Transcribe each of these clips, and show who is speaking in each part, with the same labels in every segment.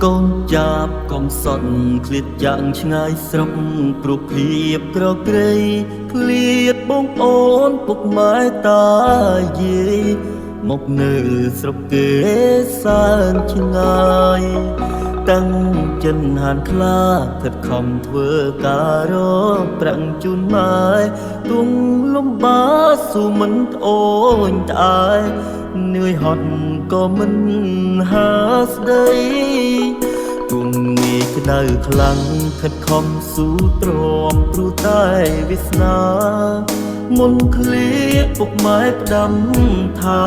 Speaker 1: កូនចាប់កុំសត់ឃ្លាតយ៉ាងឆ្ងាយស្រុកព្រោះភាពក្រក្រៃឃ្លាតបងអូនពុកម៉ែតាយាយមកនៅស្រុកគេសែនឆ្ងាយតាំងចិនហានខ្លាខិតខំធ្វើការរកប្រាំងជូនម៉ែទុំលំបាស៊ូមិនត្អូញត្អែនឿយហត់ក៏មិនហាស្ដីទុំងាយក្តៅខ្លាំងខិតខំស៊ូទ្រាំព្រោះតែវាសនាមុនឃ្លាពុកម៉ែផ្ដាំថា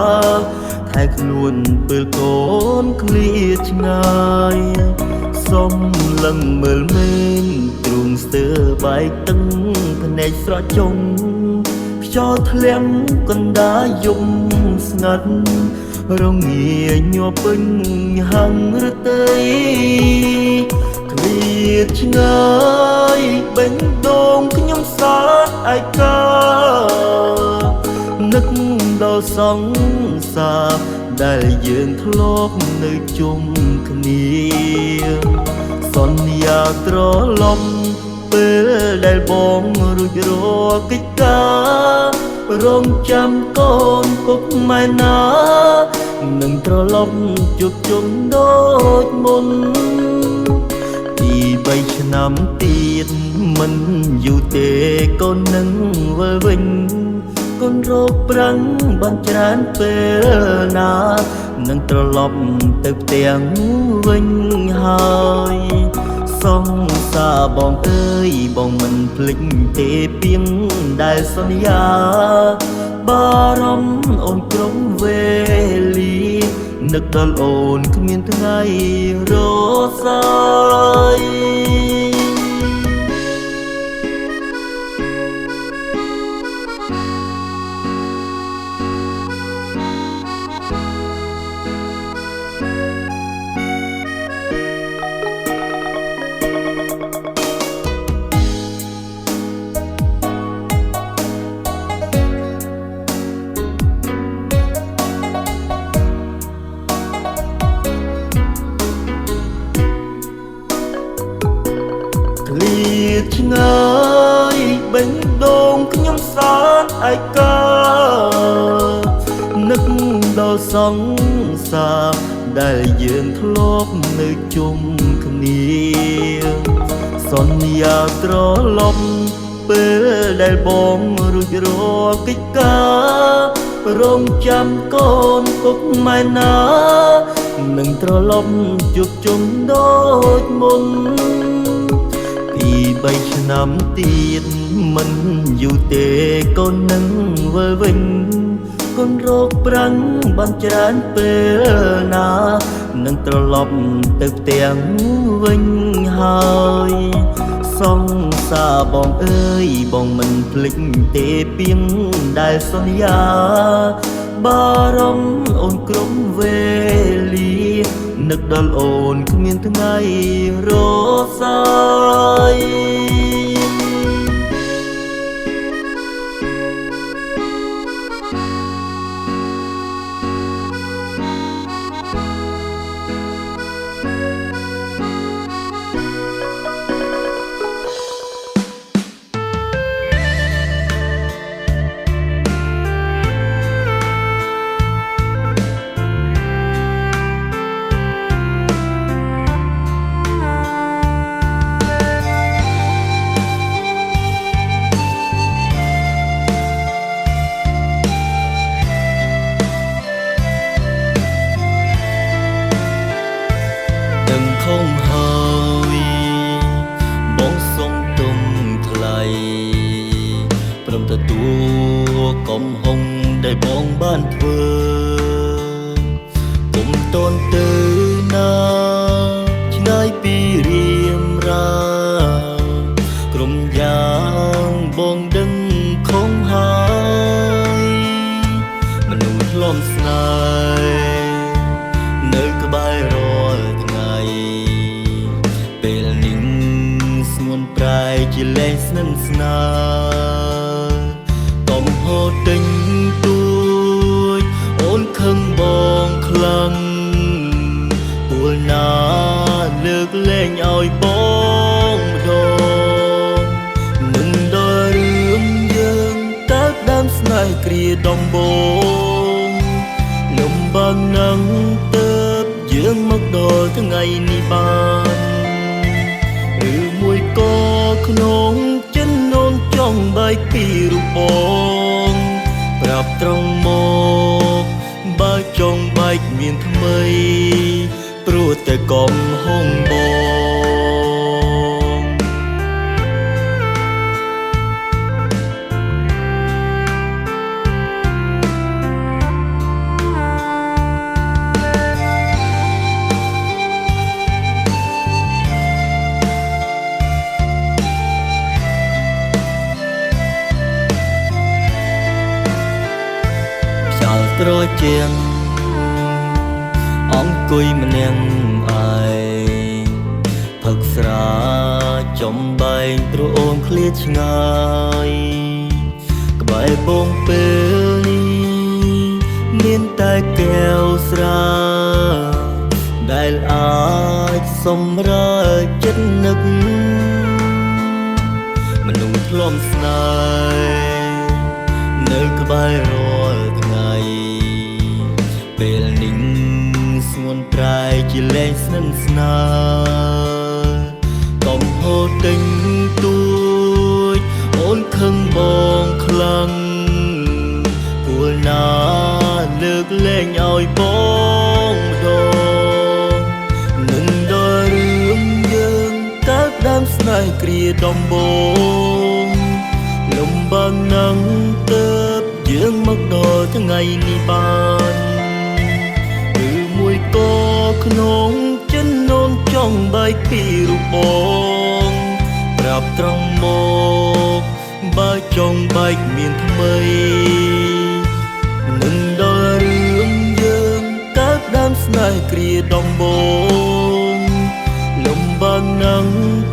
Speaker 1: ថែខ្លួនពេលកូនឃ្លាឆ្ងាយសុំលឹងមើលមេឃទ្រូងស្ទើបែកតឹងភ្នែកស្រក់ចុងខ្យល់ធ្លាក់កណ្ដាលយំស្ងាត់រងាញាប់ពេញហាំងរតីឃ្លាឆ្ងាយបេះដូងខ្ញុំសាទឯកានឹកដល់សង្សារដែលយើងធ្លាប់នៅជុំគ្នាសន្យាត្រឡប់ពេលដែលបងរួចរាល់កិច្ចការរងចាំកូនពុកម៉ែណានឹងត្រឡប់ជួបជុំដូចមុនពី3ឆ្នាំទៀតមិនយូរទេកូននឹងវិលវិញកូនរកប្រាំងបានច្រើនពេលណានឹងត្រឡប់ទៅផ្ទះវិញហើយសង្សារបងអើយបងមិនភ្លេចទេពីងដែលសន្យាបារម្ភអូនគ្រប់វេលានឹកដល់អូនគ្មានថ្ងៃរសាយឃ្លាតឆ្ងាយបេះដូងខ្ញុំសាទឯកានឹកដល់សង្សារដែលយើងធ្លាប់នៅជុំគ្នាសន្យាត្រឡប់ពេលដែលបងរួចរាល់កិច្ចការរងចាំកូនពុកម៉ែណានឹងត្រឡប់ជួបជុំដូចមុនពី3ឆ្នាំទៀតមិនយូរទេកូននឹងវិលវិញកូនរកប្រាំងបានច្រើនពេលណានឹងត្រឡប់ទៅផ្ទះវិញហើយសង្សារបងអើយបងមិនភ្លេចទេពីងដែលសន្យាបារម្ភអូនគ្រប់វេលានឹកដល់អូនគ្មានថ្ងៃរសាយ ងឲ្យបងម្ដងនឹងដល់រឿងយើងតើដើមស្នេហ៍គ្រាដំបូងលំបាកណាស់ទើបយើងមកដល់ថ្ងៃនេះបានឬមួយក៏ក្នុងចិននោមចង់បែកពីរូបបងប្រាប់ត្រង់មកបើចង់បែកមានថ្មីព្រោះតែកំហុងបងត្រជាងអង្គុយម្នាក់ឯងផឹកស្រាចំបែងព្រោះអូនឃ្លាតឆ្ងាយក្បែរបងពេលនេះមានតែកែវស្រាដែលអាចសម្រើចិត្តនឹកមនុស្សធ្លំស្នេហ៍នៅក្បែររាល់ថ្ងៃពេលនេះស្ងួនប្រែជាលែងស្និទ្ធស្នាលកំហុសទិញទួចអូនខឹងបងខ្លាំងពួលណាលើកលែងឲ្យបងម្ដងនឹងដល់រឿងយើងតើដើមស្នេហ៍គ្រាដំបូងលំបាកណាស់ទើបយើងមកដល់ថ្ងៃនេះបានឬមួយក៏ក្នុងចិននោមចង់បែកពីរូបបងប្រាប់ត្រង់មកបើចង់បែកមានថ្មីនឹងដល់រឿងយើងតើដើមស្នេហ៍គ្រាដំបូងលំបាកណាស់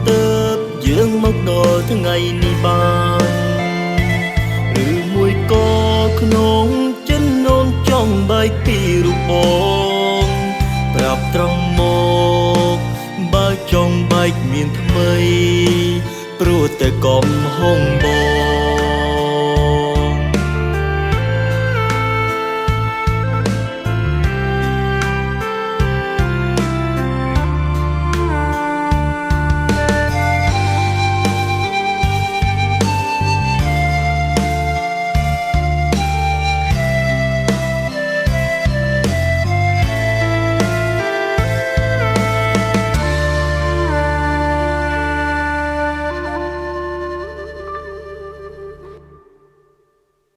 Speaker 1: ទើបយើងមកដល់ថ្ងៃនេះបានឬមួយក៏ក្នុងចិននោមចង់បែកពីរូបបងប្រាប់ត្រង់មកបើចង់បែកមានថ្មីព្រោះតែកំហុងបង